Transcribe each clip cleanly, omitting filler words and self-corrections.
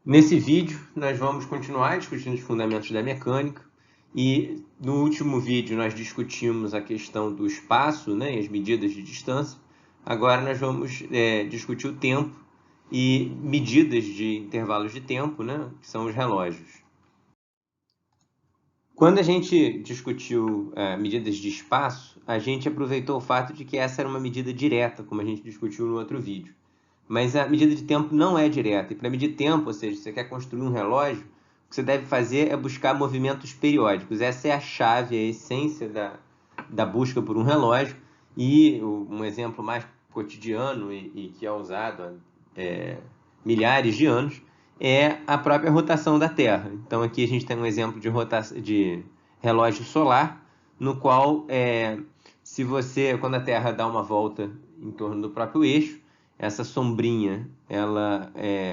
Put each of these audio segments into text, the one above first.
Nesse vídeo, nós vamos continuar discutindo os fundamentos da mecânica e no último vídeo nós discutimos a questão do espaço, né, e as medidas de distância. Agora nós vamos discutir o tempo e medidas de intervalos de tempo, né, que são os relógios. Quando a gente discutiu medidas de espaço, a gente aproveitou o fato de que essa era uma medida direta, como a gente discutiu no outro vídeo. Mas a medida de tempo não é direta. E para medir tempo, ou seja, se você quer construir um relógio, o que você deve fazer é buscar movimentos periódicos. Essa é a chave, a essência da busca por um relógio. E um exemplo mais cotidiano e que é usado há milhares de anos é a própria rotação da Terra. Então aqui a gente tem um exemplo de relógio solar, no qual quando a Terra dá uma volta em torno do próprio eixo, essa sombrinha ela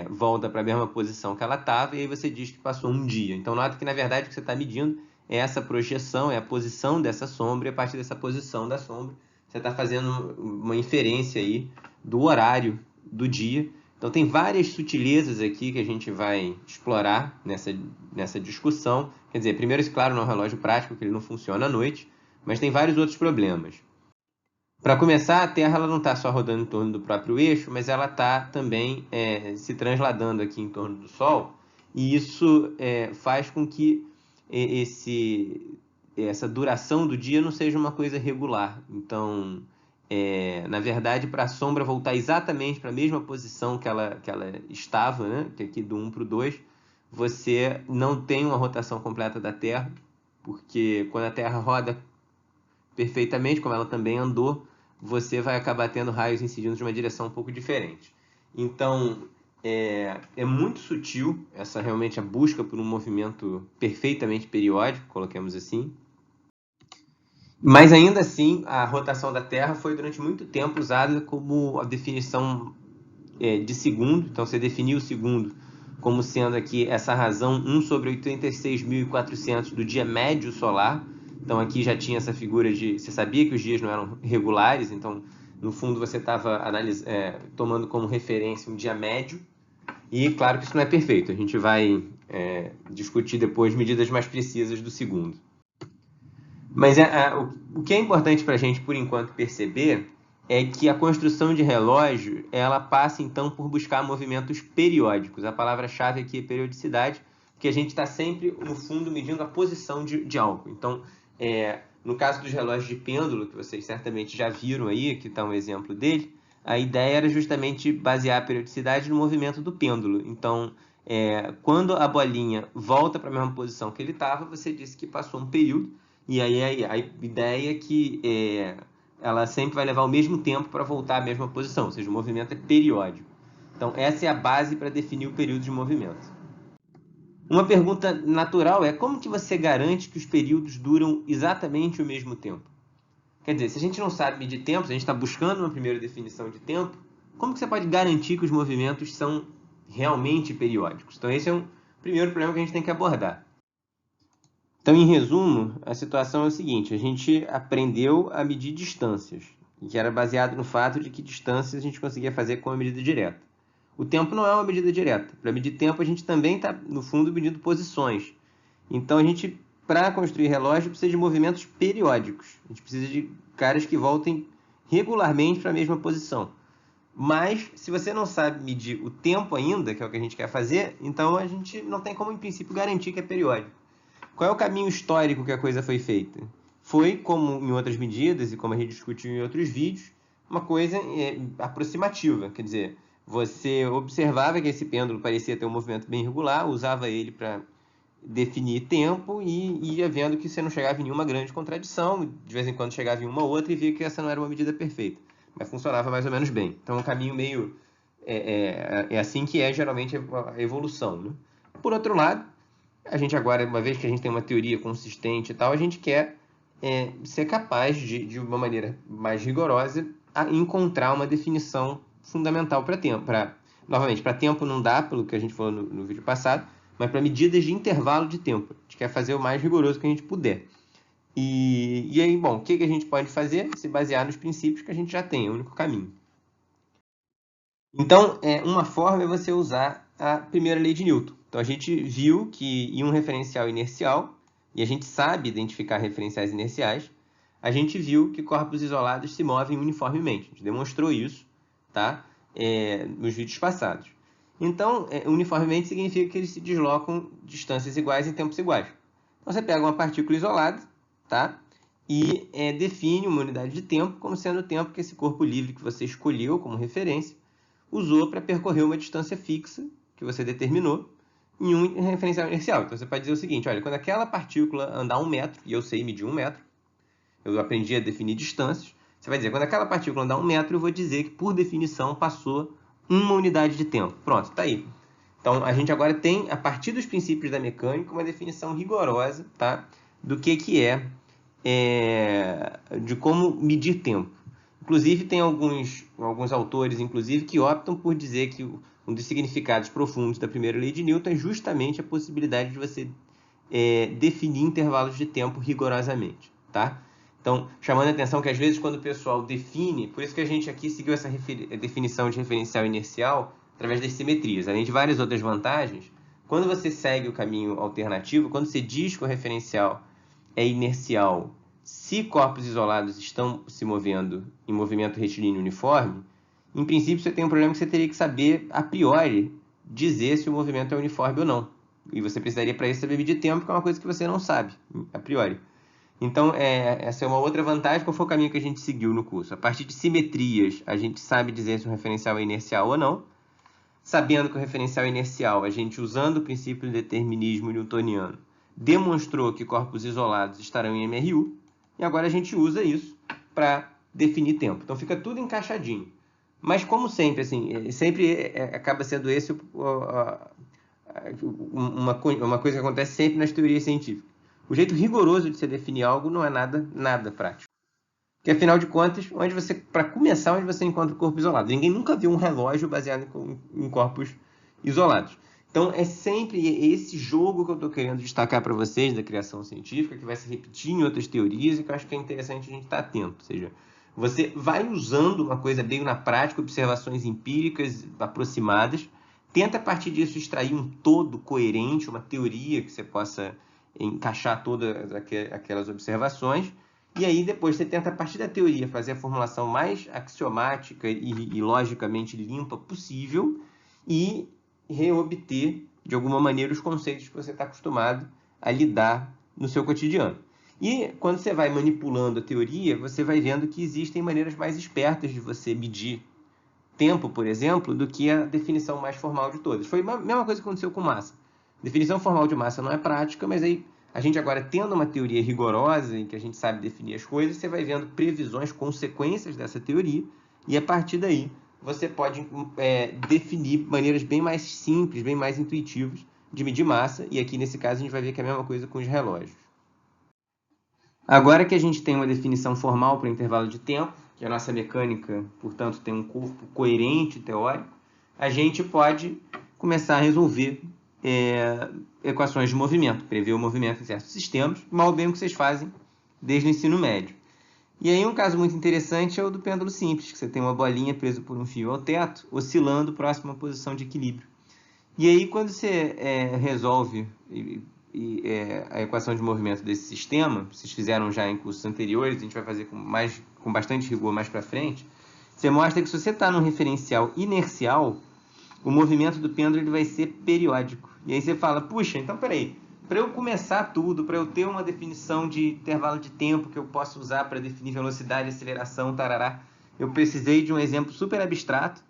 volta para a mesma posição que ela estava, e aí você diz que passou um dia. Então nota que na verdade o que você está medindo é essa projeção, é a posição dessa sombra, e a partir dessa posição da sombra você está fazendo uma inferência aí do horário do dia. Então tem várias sutilezas aqui que a gente vai explorar nessa discussão. Quer dizer, primeiro, claro, não é um relógio prático, que ele não funciona à noite, mas tem vários outros problemas. Para começar, a Terra ela não está só rodando em torno do próprio eixo, mas ela está também se transladando aqui em torno do Sol, e isso faz com que essa duração do dia não seja uma coisa regular. Então, na verdade, para a sombra voltar exatamente para a mesma posição que ela estava, né, que aqui do 1 para o 2, você não tem uma rotação completa da Terra, porque quando a Terra roda perfeitamente, como ela também andou, você vai acabar tendo raios incidindo de uma direção um pouco diferente. Então, é muito sutil realmente a busca por um movimento perfeitamente periódico, coloquemos assim. Mas ainda assim, a rotação da Terra foi durante muito tempo usada como a definição de segundo. Então, você definiu o segundo como sendo aqui essa razão 1 sobre 86.400 do dia médio solar. Então aqui já tinha essa figura de... Você sabia que os dias não eram regulares, então no fundo você estava tomando como referência um dia médio. E claro que isso não é perfeito, a gente vai discutir depois medidas mais precisas do segundo. Mas o que é importante para a gente, por enquanto, perceber é que a construção de relógio ela passa, então, por buscar movimentos periódicos. A palavra-chave aqui é periodicidade, porque a gente está sempre, no fundo, medindo a posição de algo. Então, no caso dos relógios de pêndulo, que vocês certamente já viram aí, aqui está um exemplo dele, a ideia era justamente basear a periodicidade no movimento do pêndulo. Então, quando a bolinha volta para a mesma posição que ele estava, você disse que passou um período, e aí a ideia é que ela sempre vai levar o mesmo tempo para voltar à mesma posição, ou seja, o movimento é periódico. Então, essa é a base para definir o período de movimento. Uma pergunta natural é: como que você garante que os períodos duram exatamente o mesmo tempo? Quer dizer, se a gente não sabe medir tempo, se a gente está buscando uma primeira definição de tempo, como que você pode garantir que os movimentos são realmente periódicos? Então, esse é um primeiro problema que a gente tem que abordar. Então, em resumo, a situação é o seguinte: a gente aprendeu a medir distâncias, que era baseado no fato de que distâncias a gente conseguia fazer com a medida direta. O tempo não é uma medida direta. Para medir tempo, a gente também está, no fundo, medindo posições. Então, a gente, para construir relógio, precisa de movimentos periódicos. A gente precisa de caras que voltem regularmente para a mesma posição. Mas, se você não sabe medir o tempo ainda, que é o que a gente quer fazer, então a gente não tem como, em princípio, garantir que é periódico. Qual é o caminho histórico que a coisa foi feita? Foi, como em outras medidas e como a gente discutiu em outros vídeos, uma coisa aproximativa. Quer dizer, você observava que esse pêndulo parecia ter um movimento bem regular, usava ele para definir tempo e ia vendo que você não chegava em nenhuma grande contradição, de vez em quando chegava em uma outra e via que essa não era uma medida perfeita, mas funcionava mais ou menos bem. Então, um caminho meio... É assim que geralmente a evolução, né? Por outro lado, a gente agora, uma vez que a gente tem uma teoria consistente e tal, a gente quer ser capaz de uma maneira mais rigorosa, encontrar uma definição fundamental para tempo. Novamente, para tempo não dá, pelo que a gente falou no vídeo passado, mas para medidas de intervalo de tempo. A gente quer fazer o mais rigoroso que a gente puder. E aí, bom, o que a gente pode fazer? Se basear nos princípios que a gente já tem, é o único caminho. Então, uma forma é você usar a primeira lei de Newton. Então, a gente viu que em um referencial inercial, e a gente sabe identificar referenciais inerciais, a gente viu que corpos isolados se movem uniformemente. A gente demonstrou isso, tá? Nos vídeos passados. Então, uniformemente significa que eles se deslocam distâncias iguais em tempos iguais. Então, você pega uma partícula isolada, tá? E define uma unidade de tempo como sendo o tempo que esse corpo livre que você escolheu como referência usou para percorrer uma distância fixa que você determinou em um referencial inercial. Então, você pode dizer o seguinte, olha, quando aquela partícula andar 1 metro, e eu sei medir 1 metro, eu aprendi a definir distâncias, você vai dizer, quando aquela partícula andar 1 metro, eu vou dizer que, por definição, passou uma unidade de tempo. Pronto, está aí. Então, a gente agora tem, a partir dos princípios da mecânica, uma definição rigorosa, tá, do que é de como medir tempo. Inclusive, tem alguns autores, inclusive, que optam por dizer que um dos significados profundos da primeira lei de Newton é justamente a possibilidade de você definir intervalos de tempo rigorosamente, tá? Então, chamando a atenção que às vezes quando o pessoal define, por isso que a gente aqui seguiu essa definição de referencial inercial através das simetrias, além de várias outras vantagens, quando você segue o caminho alternativo, quando você diz que o referencial é inercial se corpos isolados estão se movendo em movimento retilíneo uniforme, em princípio você tem um problema que você teria que saber, a priori, dizer se o movimento é uniforme ou não. E você precisaria, para isso, saber medir tempo, que é uma coisa que você não sabe, a priori. Então, essa é uma outra vantagem. Qual foi o caminho que a gente seguiu no curso? A partir de simetrias, a gente sabe dizer se um referencial é inercial ou não. Sabendo que o referencial é inercial, a gente, usando o princípio do determinismo newtoniano, demonstrou que corpos isolados estarão em MRU. E agora a gente usa isso para definir tempo. Então, fica tudo encaixadinho. Mas, como sempre, assim, sempre acaba sendo esse uma coisa que acontece sempre nas teorias científicas. O jeito rigoroso de se definir algo não é nada prático. Porque, afinal de contas, para começar, onde você encontra o corpo isolado? Ninguém nunca viu um relógio baseado em corpos isolados. Então, é sempre esse jogo que eu estou querendo destacar para vocês da criação científica, que vai se repetir em outras teorias e que eu acho que é interessante a gente estar atento. Ou seja, você vai usando uma coisa bem na prática, observações empíricas aproximadas, tenta a partir disso extrair um todo coerente, uma teoria que você possa encaixar todas aquelas observações, e aí depois você tenta a partir da teoria fazer a formulação mais axiomática e logicamente limpa possível e reobter de alguma maneira os conceitos que você está acostumado a lidar no seu cotidiano. E quando você vai manipulando a teoria, você vai vendo que existem maneiras mais espertas de você medir tempo, por exemplo, do que a definição mais formal de todas. Foi a mesma coisa que aconteceu com massa. Definição formal de massa não é prática, mas aí a gente agora tendo uma teoria rigorosa em que a gente sabe definir as coisas, você vai vendo previsões, consequências dessa teoria, e a partir daí você pode definir maneiras bem mais simples, bem mais intuitivas de medir massa, e aqui nesse caso a gente vai ver que é a mesma coisa com os relógios. Agora que a gente tem uma definição formal para o intervalo de tempo, que a nossa mecânica, portanto, tem um corpo coerente teórico, a gente pode começar a resolver equações de movimento, prever o movimento em certos sistemas, mal bem o que vocês fazem desde o ensino médio. E aí um caso muito interessante é o do pêndulo simples, que você tem uma bolinha presa por um fio ao teto, oscilando próximo à posição de equilíbrio. E aí quando você resolve a equação de movimento desse sistema, vocês fizeram já em cursos anteriores, a gente vai fazer com bastante rigor mais para frente, você mostra que se você está num referencial inercial, o movimento do pêndulo ele vai ser periódico. E aí você fala, puxa, então peraí, para eu começar tudo, para eu ter uma definição de intervalo de tempo que eu posso usar para definir velocidade, aceleração, tarará, eu precisei de um exemplo super abstrato,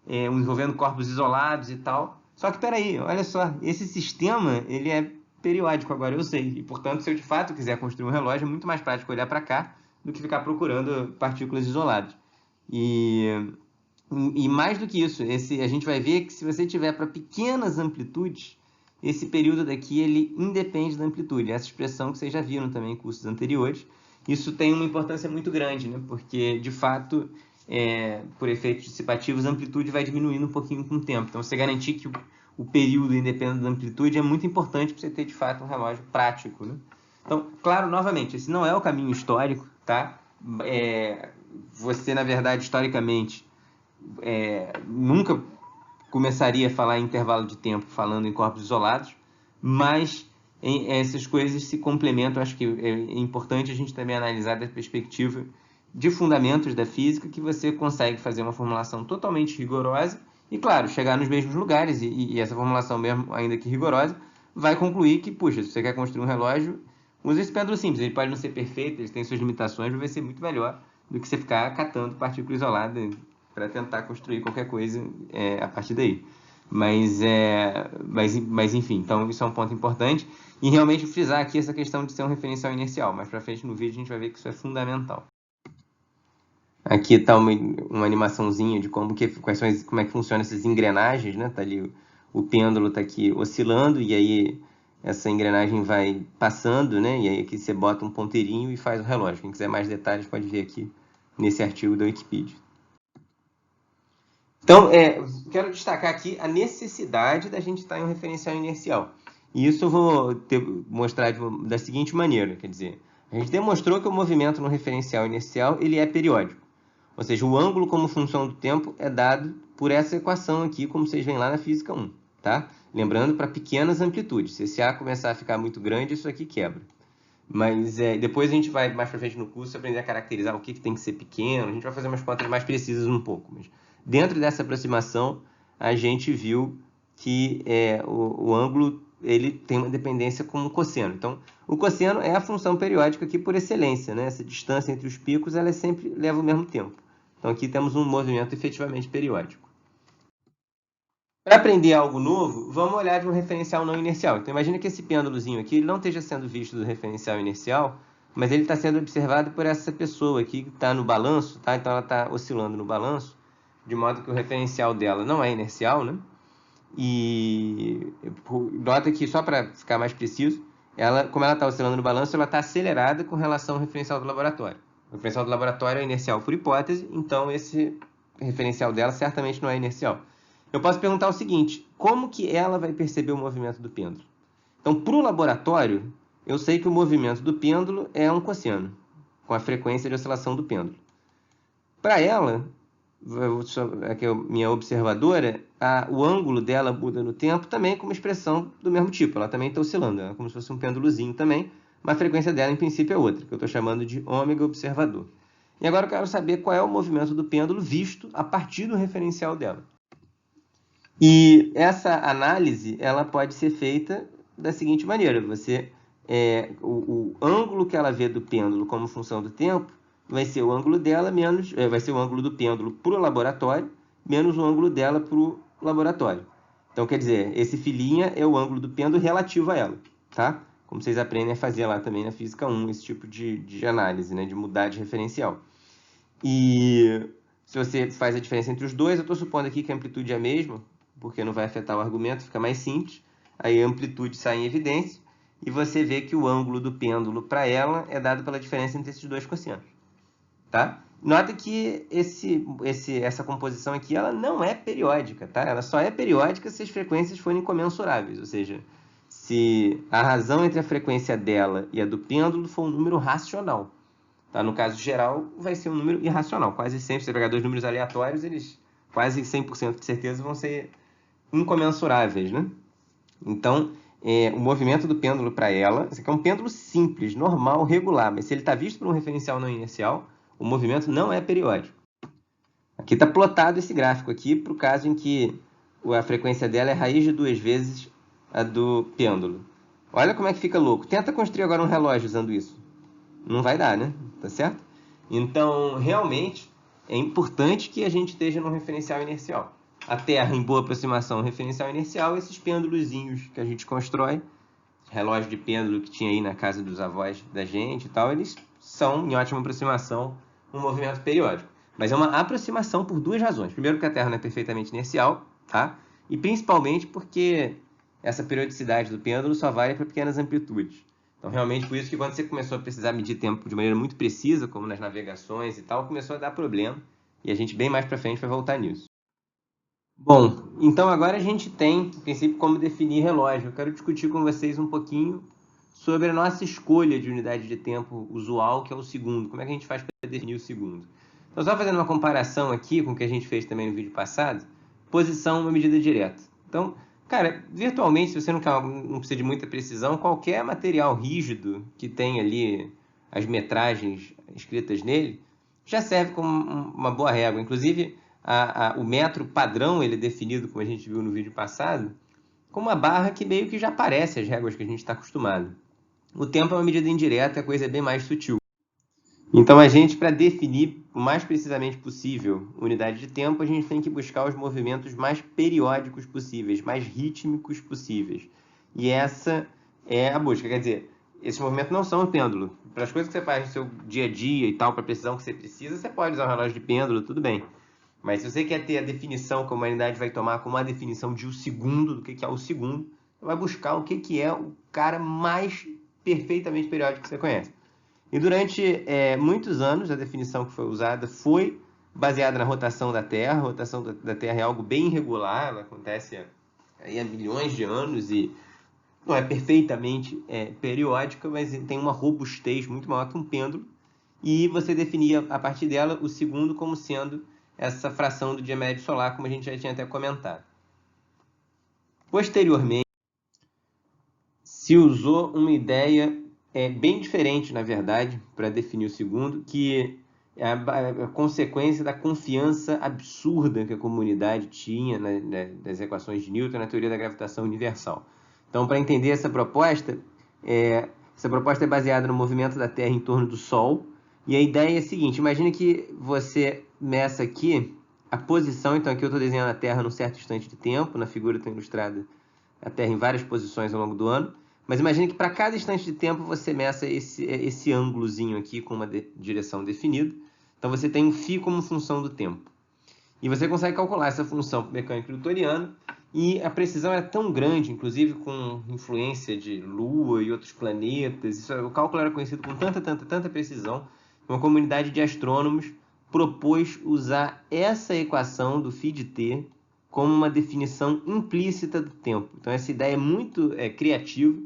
envolvendo corpos isolados e tal. Só que peraí, olha só, esse sistema ele é periódico agora, eu sei. E, portanto, se eu de fato quiser construir um relógio, é muito mais prático olhar para cá do que ficar procurando partículas isoladas. E mais do que isso, a gente vai ver que se você tiver para pequenas amplitudes, esse período daqui ele independe da amplitude. Essa expressão que vocês já viram também em cursos anteriores. Isso tem uma importância muito grande, né? Porque, de fato, por efeitos dissipativos, a amplitude vai diminuindo um pouquinho com o tempo. Então, você garantir que o período independe da amplitude é muito importante para você ter, de fato, um relógio prático, né? Então, claro, novamente, esse não é o caminho histórico, tá? Você, na verdade, historicamente, nunca começaria a falar em intervalo de tempo falando em corpos isolados, mas essas coisas se complementam. Acho que é importante a gente também analisar da perspectiva de fundamentos da física, que você consegue fazer uma formulação totalmente rigorosa e, claro, chegar nos mesmos lugares, e essa formulação, mesmo ainda que rigorosa, vai concluir que, puxa, se você quer construir um relógio, usa esse pêndulo simples. Ele pode não ser perfeito, ele tem suas limitações, mas vai ser muito melhor do que você ficar catando partícula isolada para tentar construir qualquer coisa a partir daí. Mas enfim, então isso é um ponto importante. E realmente frisar aqui essa questão de ser um referencial inercial. Mais para frente no vídeo a gente vai ver que isso é fundamental. Aqui está uma animaçãozinha de como é que funcionam essas engrenagens, né? Tá ali o pêndulo está aqui oscilando, e aí essa engrenagem vai passando, né? E aí aqui você bota um ponteirinho e faz o relógio. Quem quiser mais detalhes pode ver aqui nesse artigo da Wikipedia. Então, quero destacar aqui a necessidade da gente estar em um referencial inercial. E isso eu vou mostrar da seguinte maneira, quer dizer, a gente demonstrou que o movimento no referencial inercial ele é periódico. Ou seja, o ângulo como função do tempo é dado por essa equação aqui, como vocês veem lá na física 1, tá? Lembrando, para pequenas amplitudes. Se esse A começar a ficar muito grande, isso aqui quebra. Mas depois a gente vai, mais para frente no curso, aprender a caracterizar o que tem que ser pequeno. A gente vai fazer umas contas mais precisas um pouco. Mas dentro dessa aproximação, a gente viu que o ângulo ele tem uma dependência com o cosseno. Então, o cosseno é a função periódica aqui por excelência, né? Essa distância entre os picos ela sempre leva o mesmo tempo. Então, aqui temos um movimento efetivamente periódico. Para aprender algo novo, vamos olhar de um referencial não inercial. Então, imagina que esse pêndulozinho aqui ele não esteja sendo visto do referencial inercial, mas ele está sendo observado por essa pessoa aqui que está no balanço, tá? Então, ela está oscilando no balanço, de modo que o referencial dela não é inercial, né? E nota que, só para ficar mais preciso, como ela está oscilando no balanço, ela está acelerada com relação ao referencial do laboratório. O referencial do laboratório é inercial por hipótese, então esse referencial dela certamente não é inercial. Eu posso perguntar o seguinte: como que ela vai perceber o movimento do pêndulo? Então, para o laboratório, eu sei que o movimento do pêndulo é um cosseno, com a frequência de oscilação do pêndulo. Para ela, aqui é a minha observadora, o ângulo dela muda no tempo também com uma expressão do mesmo tipo. Ela também está oscilando, é como se fosse um pêndulozinho também, mas a frequência dela, em princípio, é outra, que eu estou chamando de ômega observador. E agora eu quero saber qual é o movimento do pêndulo visto a partir do referencial dela. E essa análise ela pode ser feita da seguinte maneira: o ângulo que ela vê do pêndulo como função do tempo vai ser o ângulo dela menos, vai ser o ângulo do pêndulo para o laboratório menos o ângulo dela para o laboratório. Então, quer dizer, esse filinha é o ângulo do pêndulo relativo a ela, tá? Como vocês aprendem a fazer lá também na Física 1, esse tipo de análise, né? De mudar de referencial. E se você faz a diferença entre os dois, eu estou supondo aqui que a amplitude é a mesma, porque não vai afetar o argumento, fica mais simples. Aí a amplitude sai em evidência e você vê que o ângulo do pêndulo para ela é dado pela diferença entre esses dois cossenos. Tá? Nota que essa composição aqui ela não é periódica, tá? Ela só é periódica se as frequências forem incomensuráveis, ou seja, se a razão entre a frequência dela e a do pêndulo for um número racional. Tá? No caso geral, vai ser um número irracional. Quase sempre, se você pegar dois números aleatórios, eles quase 100% de certeza vão ser incomensuráveis, né? Então, o movimento do pêndulo para ela, isso aqui é um pêndulo simples, normal, regular, mas se ele está visto por um referencial não inercial, o movimento não é periódico. Aqui está plotado esse gráfico aqui para o caso em que a frequência dela é raiz de 2 vezes a do pêndulo. Olha como é que fica louco. Tenta construir agora um relógio usando isso. Não vai dar, né? Tá certo? Então, realmente, é importante que a gente esteja no referencial inercial. A Terra, em boa aproximação, referencial inercial, esses pêndulozinhos que a gente constrói, relógio de pêndulo que tinha aí na casa dos avós da gente e tal, eles são, em ótima aproximação, um movimento periódico. Mas é uma aproximação por duas razões. Primeiro, que a Terra não é perfeitamente inercial, tá? E principalmente porque essa periodicidade do pêndulo só vale para pequenas amplitudes. Então, realmente, por isso que quando você começou a precisar medir tempo de maneira muito precisa, como nas navegações e tal, começou a dar problema. E a gente, bem mais para frente, vai voltar nisso. Bom, então agora a gente tem, em princípio, como definir relógio. Eu quero discutir com vocês um pouquinho sobre a nossa escolha de unidade de tempo usual, que é o segundo. Como é que a gente faz para definir o segundo? Então, só fazendo uma comparação aqui com o que a gente fez também no vídeo passado, posição é uma medida direta. Então, cara, virtualmente, se você não precisa de muita precisão, qualquer material rígido que tem ali as metragens escritas nele, já serve como uma boa régua. Inclusive, o metro padrão, ele é definido, como a gente viu no vídeo passado, com uma barra que meio que já parece as réguas que a gente está acostumado. O tempo é uma medida indireta, a coisa é bem mais sutil. Então, a gente, para definir o mais precisamente possível unidade de tempo, a gente tem que buscar os movimentos mais periódicos possíveis, mais rítmicos possíveis. E essa é a busca. Quer dizer, esses movimentos não são um pêndulo. Para as coisas que você faz no seu dia a dia e tal, para a precisão que você precisa, você pode usar um relógio de pêndulo, tudo bem. Mas se você quer ter a definição que a humanidade vai tomar como uma definição de um segundo, do que é o segundo, você vai buscar o que é o cara mais perfeitamente periódico que você conhece. E durante muitos anos, a definição que foi usada foi baseada na rotação da Terra. A rotação da Terra é algo bem irregular, ela acontece aí há milhões de anos e não é perfeitamente periódica, mas tem uma robustez muito maior que um pêndulo. E você definia, a partir dela, o segundo como sendo essa fração do dia médio solar, como a gente já tinha até comentado. Posteriormente, se usou uma ideia bem diferente, na verdade, para definir o segundo, que é a consequência da confiança absurda que a comunidade tinha nas equações de Newton, na teoria da gravitação universal. Então, para entender essa proposta é baseada no movimento da Terra em torno do Sol, e a ideia é a seguinte: imagine que você meça aqui a posição. Então, aqui eu estou desenhando a Terra num certo instante de tempo, na figura está ilustrada a Terra em várias posições ao longo do ano. Mas imagine que para cada instante de tempo você meça esse ângulozinho aqui com uma direção definida. Então você tem um φ como função do tempo. E você consegue calcular essa função para o mecânico newtoniano. E a precisão é tão grande, inclusive com influência de Lua e outros planetas. O cálculo era conhecido com tanta precisão, que uma comunidade de astrônomos propôs usar essa equação do φ de t como uma definição implícita do tempo. Então essa ideia é muito criativa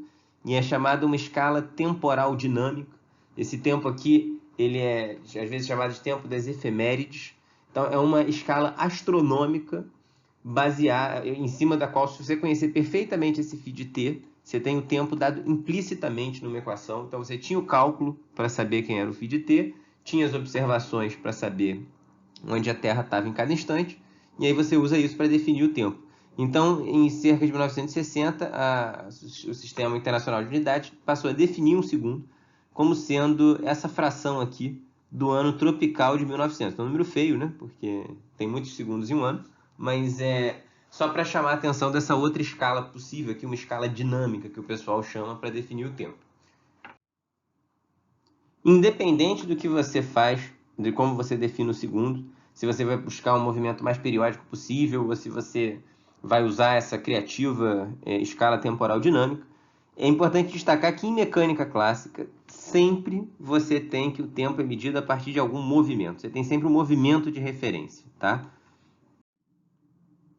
e é chamada uma escala temporal dinâmica. Esse tempo aqui, ele é às vezes chamado de tempo das efemérides. Então é uma escala astronômica baseada em cima da qual, se você conhecer perfeitamente esse φ de t, você tem o tempo dado implicitamente numa equação. Então você tinha o cálculo para saber quem era o φ de t, tinha as observações para saber onde a Terra estava em cada instante, e aí você usa isso para definir o tempo. Então, em cerca de 1960, o Sistema Internacional de Unidades passou a definir um segundo como sendo essa fração aqui do ano tropical de 1900. É um número feio, né? Porque tem muitos segundos em um ano, mas é só para chamar a atenção dessa outra escala possível, aqui uma escala dinâmica que o pessoal chama para definir o tempo. Independente do que você faz, de como você define o segundo, se você vai buscar um movimento mais periódico possível, ou se você vai usar essa criativa escala temporal dinâmica, é importante destacar que em mecânica clássica, sempre você tem que o tempo é medido a partir de algum movimento. Você tem sempre um movimento de referência, tá?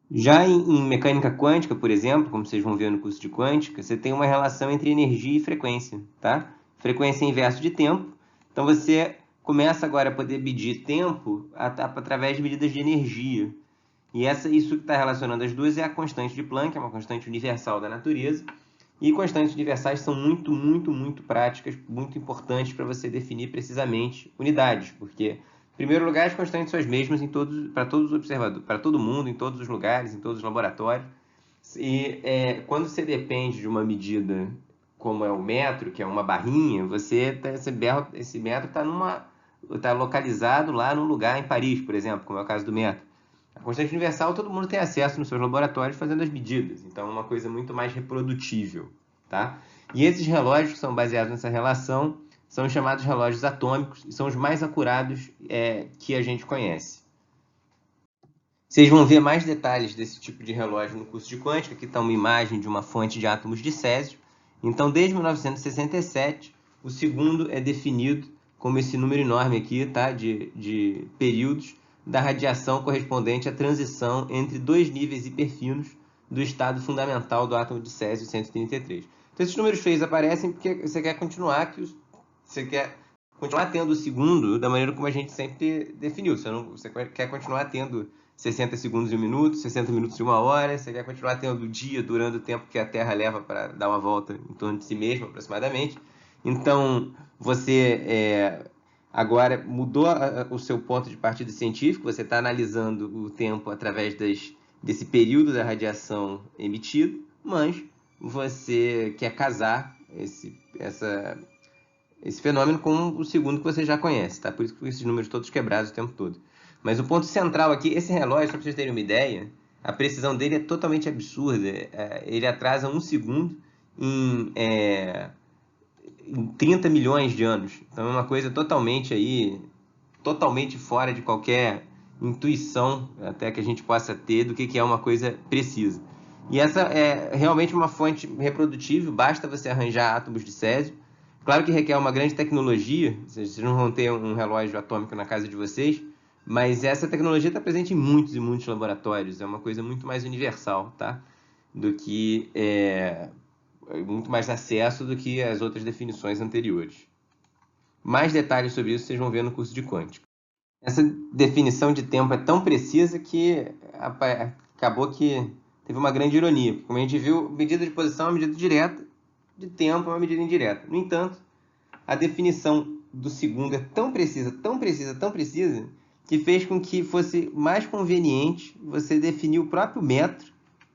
Já em mecânica quântica, por exemplo, como vocês vão ver no curso de quântica, você tem uma relação entre energia e frequência, tá? Frequência é inverso de tempo. Então você começa agora a poder medir tempo através de medidas de energia. E isso que está relacionando as duas é a constante de Planck, é uma constante universal da natureza. E constantes universais são muito práticas, muito importantes para você definir precisamente unidades, porque, em primeiro lugar, as constantes são as mesmas para todos os observadores, para todo mundo, em todos os lugares, em todos os laboratórios. E quando você depende de uma medida como é o metro, que é uma barrinha, esse metro está localizado lá num lugar em Paris, por exemplo, como é o caso do metro. A constante universal todo mundo tem acesso nos seus laboratórios fazendo as medidas, então é uma coisa muito mais reprodutível, tá? E esses relógios que são baseados nessa relação são chamados relógios atômicos e são os mais acurados que a gente conhece. Vocês vão ver mais detalhes desse tipo de relógio no curso de quântica. Aqui está uma imagem de uma fonte de átomos de césio. Então, desde 1967, o segundo é definido como esse número enorme aqui, tá? de períodos da radiação correspondente à transição entre dois níveis hiperfinos do estado fundamental do átomo de césio 133. Então, esses números feios aparecem porque você quer continuar, você quer continuar tendo o segundo da maneira como a gente sempre definiu. Você quer continuar tendo 60 segundos e 1 minuto, 60 minutos e 1 hora, você quer continuar tendo o dia durando o tempo que a Terra leva para dar uma volta em torno de si mesma, aproximadamente. Então, você agora mudou o seu ponto de partida científico, você está analisando o tempo através desse período da radiação emitido, mas você quer casar esse fenômeno com o segundo que você já conhece, tá? Por isso que esses números todos quebrados o tempo todo. Mas o ponto central aqui, esse relógio, só para vocês terem uma ideia, a precisão dele é totalmente absurda. Ele atrasa 1 segundo em 30 milhões de anos. Então é uma coisa totalmente fora de qualquer intuição até que a gente possa ter do que é uma coisa precisa. E essa é realmente uma fonte reprodutível, basta você arranjar átomos de césio. Claro que requer uma grande tecnologia, vocês não vão ter um relógio atômico na casa de vocês, mas essa tecnologia está presente em muitos e muitos laboratórios, é uma coisa muito mais universal, tá? Do que muito mais acesso do que as outras definições anteriores. Mais detalhes sobre isso vocês vão ver no curso de quântica. Essa definição de tempo é tão precisa que acabou que teve uma grande ironia. Como a gente viu, medida de posição é uma medida direta, de tempo é uma medida indireta. No entanto, a definição do segundo é tão precisa, tão precisa, tão precisa, que fez com que fosse mais conveniente você definir o próprio metro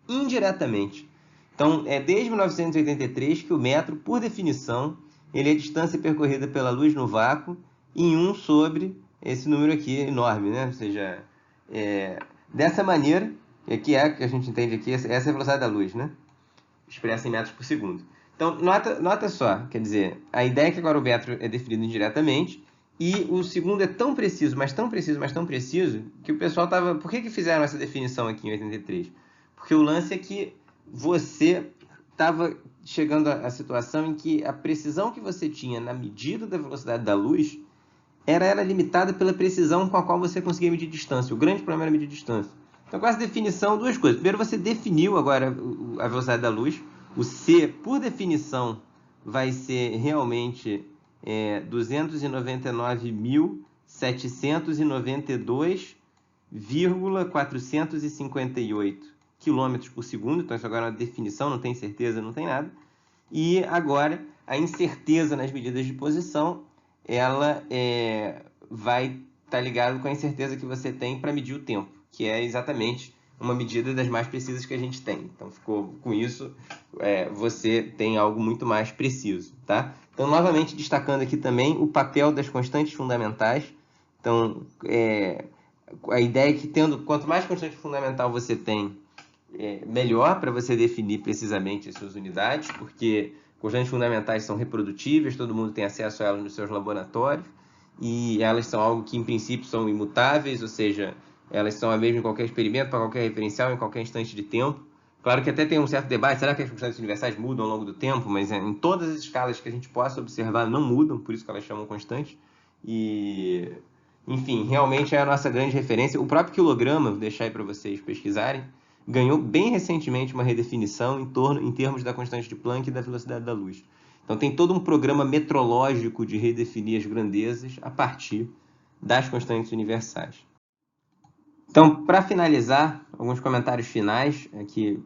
indiretamente. Então, é desde 1983 que o metro, por definição, ele é a distância percorrida pela luz no vácuo em 1 sobre esse número aqui enorme, né? Ou seja, dessa maneira, que a gente entende aqui, essa é a velocidade da luz, né? Expressa em metros por segundo. Então, nota só, quer dizer, a ideia é que agora o metro é definido indiretamente e o segundo é tão preciso, mas tão preciso, mas tão preciso, que o pessoal estava... Por que fizeram essa definição aqui em 83? Porque o lance é que você estava chegando à situação em que a precisão que você tinha na medida da velocidade da luz era limitada pela precisão com a qual você conseguia medir distância. O grande problema era medir distância. Então, com essa definição, duas coisas. Primeiro, você definiu agora a velocidade da luz. O c, por definição, vai ser realmente 299.792,458 km por segundo. Então, isso agora é uma definição, não tem certeza, não tem nada. E agora, a incerteza nas medidas de posição, ela vai estar ligada com a incerteza que você tem para medir o tempo, que é exatamente uma medida das mais precisas que a gente tem. Então, com isso, você tem algo muito mais preciso, tá? Então, novamente, destacando aqui também o papel das constantes fundamentais. Então, a ideia é que quanto mais constante fundamental você tem, melhor para você definir precisamente as suas unidades, porque constantes fundamentais são reprodutíveis, todo mundo tem acesso a elas nos seus laboratórios, e elas são algo que, em princípio, são imutáveis, ou seja, elas são a mesma em qualquer experimento, para qualquer referencial, em qualquer instante de tempo. Claro que até tem um certo debate, será que as constantes universais mudam ao longo do tempo? Mas em todas as escalas que a gente possa observar, não mudam, por isso que elas chamam constantes. E, enfim, realmente é a nossa grande referência. O próprio quilograma, vou deixar aí para vocês pesquisarem, ganhou bem recentemente uma redefinição em termos da constante de Planck e da velocidade da luz. Então tem todo um programa metrológico de redefinir as grandezas a partir das constantes universais. Então, para finalizar, alguns comentários finais aqui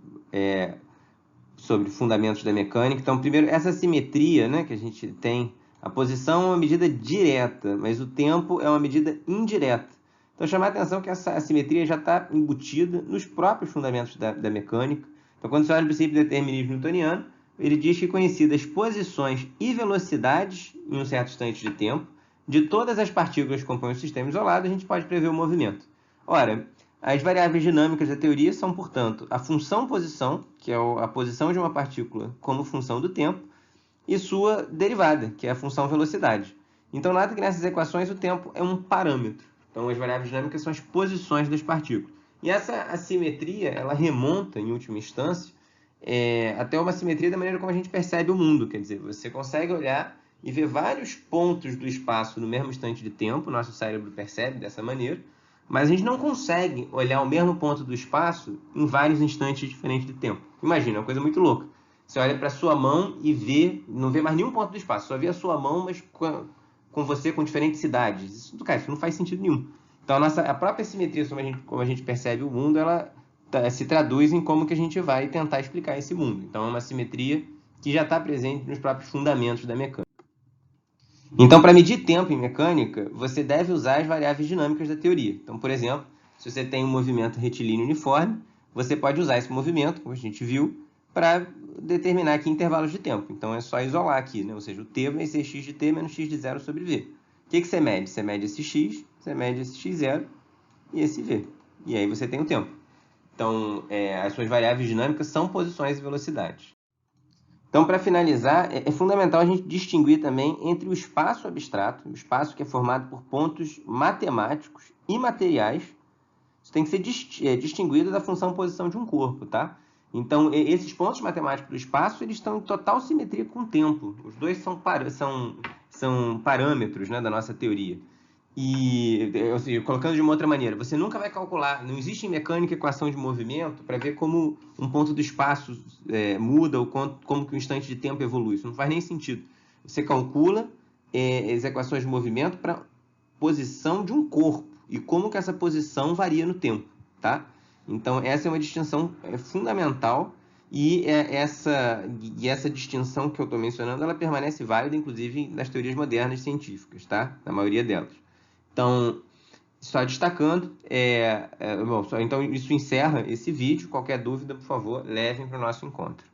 sobre fundamentos da mecânica. Então, primeiro, essa simetria, né, que a gente tem, a posição é uma medida direta, mas o tempo é uma medida indireta. Então, chamar a atenção que essa assimetria já está embutida nos próprios fundamentos da mecânica. Então, quando você olha o princípio do determinismo newtoniano, ele diz que, conhecidas posições e velocidades em um certo instante de tempo, de todas as partículas que compõem o sistema isolado, a gente pode prever o movimento. Ora, as variáveis dinâmicas da teoria são, portanto, a função posição, que é a posição de uma partícula como função do tempo, e sua derivada, que é a função velocidade. Então, nota que nessas equações o tempo é um parâmetro. Então, as variáveis dinâmicas são as posições das partículas. E essa assimetria, ela remonta, em última instância, até uma simetria da maneira como a gente percebe o mundo. Quer dizer, você consegue olhar e ver vários pontos do espaço no mesmo instante de tempo, o nosso cérebro percebe dessa maneira, mas a gente não consegue olhar o mesmo ponto do espaço em vários instantes diferentes de tempo. Imagina, é uma coisa muito louca. Você olha para a sua mão e não vê mais nenhum ponto do espaço, só vê a sua mão, mas com você com diferentes cidades. Cara, isso não faz sentido nenhum. Então, a própria simetria, como a gente percebe o mundo, ela se traduz em como que a gente vai tentar explicar esse mundo. Então, é uma simetria que já está presente nos próprios fundamentos da mecânica. Então, para medir tempo em mecânica, você deve usar as variáveis dinâmicas da teoria. Então, por exemplo, se você tem um movimento retilíneo uniforme, você pode usar esse movimento, como a gente viu, para determinar aqui intervalos de tempo. Então, é só isolar aqui, né? Ou seja, o t vai ser x de t menos x de 0 sobre v. O que você mede? Você mede esse x, você mede esse x0 e esse v. E aí você tem o tempo. Então, as suas variáveis dinâmicas são posições e velocidades. Então, para finalizar, é fundamental a gente distinguir também entre o espaço abstrato, o espaço que é formado por pontos matemáticos e materiais. Isso tem que ser distinguido da função posição de um corpo, tá? Então, esses pontos matemáticos do espaço, eles estão em total simetria com o tempo. Os dois são parâmetros, né, da nossa teoria. E, ou seja, colocando de uma outra maneira, você nunca vai calcular, não existe em mecânica equação de movimento para ver como um ponto do espaço muda ou como que um instante de tempo evolui. Isso não faz nem sentido. Você calcula as equações de movimento para posição de um corpo e como que essa posição varia no tempo, tá? Então, essa é uma distinção fundamental e essa distinção que eu estou mencionando, ela permanece válida, inclusive, nas teorias modernas científicas, tá? Na maioria delas. Então, só destacando, então isso encerra esse vídeo. Qualquer dúvida, por favor, levem para o nosso encontro.